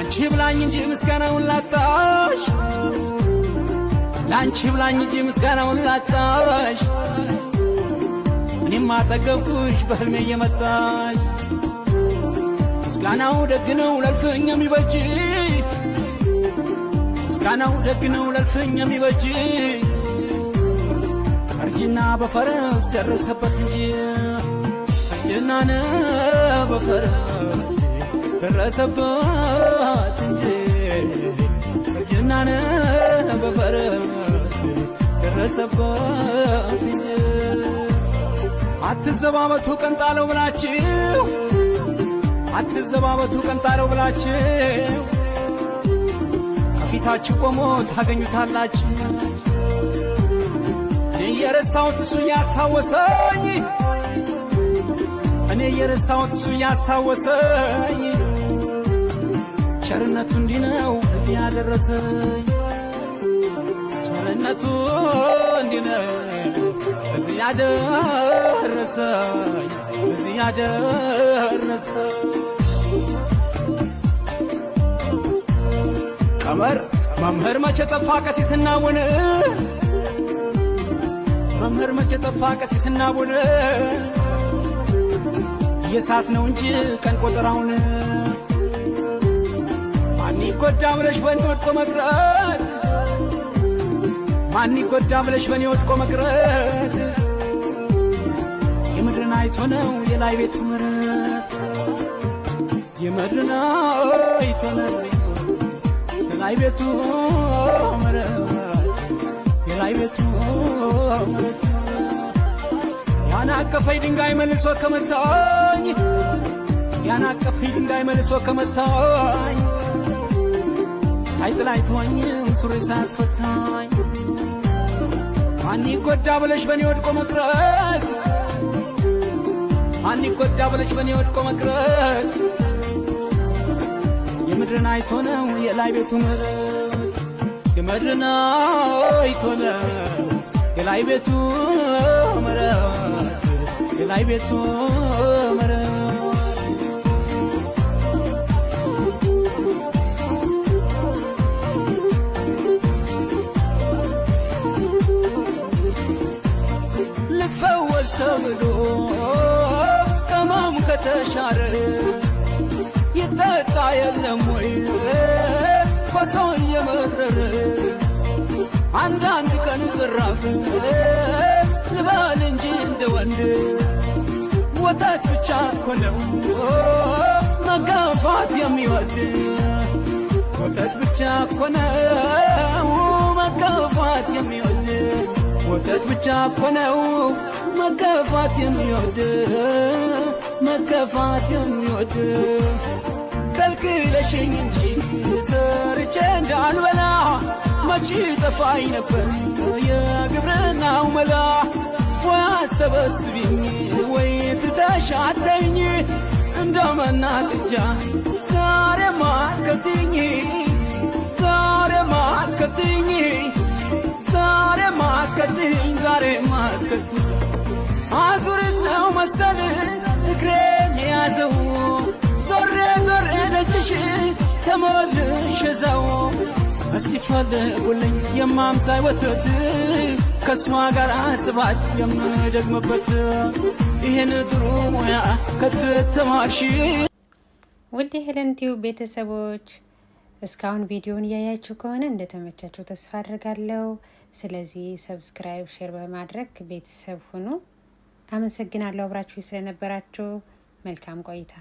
ላንቺ ብላኝ እንጂ ምስጋናውን ላጣሽ ላንቺ ብላኝ እንጂ ምስጋናውን ላጣሽ እኔማ አጠገብኩሽ በህልሜ እየመጣሽ ምስጋናው ደግ ነው ለልፍኝ የሚበጅ ምስጋናው ደግ ነው ለልፍኝ የሚበጅ እርጅና በፈረስ ደረሰበት እንጂ እርጅናን በፈረስ ደረሰበት እንጂ እርጅናን በፈረስ ደረሰበት እንጂ አትዘባበቱ ቀንጣለው ብላችሁ አትዘባበቱ ቀንጣለው ብላችሁ ከፊታችሁ ቆሞ ታገኙታላችሁ እኔ የረሳሁት እሱ ያስታወሰኝ እኔ የረሳሁት እሱ ያስታወሰኝ ቸርነቱ እንዲህ ነው እዚህ ያደረሰኝ ቸርነቱ እንዲህ ነው እዚህ ያደረሰኝ እዚህ ያደረሰኝ ቀመር መምህር መቼ ጠፋ ቀሲስና ቡን መምህር መቼ ጠፋ ቀሲስና ቡን የሳት ነው እንጂ ቀን ቆጠራውን ማን ይጎዳ ብለሽ በኔ ወድቆ መቅረት ማን ይጎዳ ብለሽ በኔ ወድቆ መቅረት የምድርን አይቶ ነው የላይ ቤቱ ምሕረት የምድርን አይቶ ነው የላይ ቤቱ ምሕረት የላይ ቤቱ ምሕረት ያናቀፈኝ ድንጋይ መልሶ ከመታኝ ያናቀፈኝ ድንጋይ መልሶ ከመታኝ ሳይጥላይ ተወኝም ሱሪ ሳያስፈታኝ ማን ይጎዳ ብለሽ በኔ ወድቆ መቅረት ማን ይጎዳ ብለሽ በኔ ወድቆ መቅረት የምድርን አይቶ ነው የላይ ቤቱ ምሕረት የምድርን አይቶ ነው የላይ ቤቱ ምሕረት የላይ ቤቱ ምሕረት ልፈወስ ተብሎ ከማም ከተሻረ ይጠጣ የለም ወይ በሰው እየመረረ አንዳንድ ቀን ዝራፍ ልባል እንጂ እንደ ወንድ ወተት ብቻ እኮ ነው መጋፋት የሚወድ ወተት ብቻ እኮ ነው መጋፋት የሚወድ ወተት ብቻ እኮ ነው መጋፋት የሚወድ መጋፋት የሚወድ ከልክለሽኝ እንጂ ሰርቼ እንዳልበላ መቼ ጠፋኝ ነበር የግብርናው መላ ወይ አሰበስቢኝ ወይ ትተሻተኝ እንደ መናቅጃ ዛሬ ማስከትኝ ዛሬ ማስከትኝ ዛሬ ማስከትኝ ዛሬ ማስከትኝ አዙሪት ነው መሰል እግሬን የያዘው ዞሬ ዞሬ ደጅሽ ተመልሼ እዛው እስቲ ፈልጉልኝ የማምሳይ ወተት ከሷ ጋር ስባት የምደግምበት ይሄን ጥሩ ሙያ ከተተማርሽ። ውድ ሄለን ቲዩብ ቤተሰቦች እስካሁን ቪዲዮውን እያያችሁ ከሆነ እንደተመቻችሁ ተስፋ አድርጋለሁ። ስለዚህ ሰብስክራይብ፣ ሼር በማድረግ ቤተሰብ ሁኑ። አመሰግናለሁ አብራችሁ ስለነበራችሁ። መልካም ቆይታ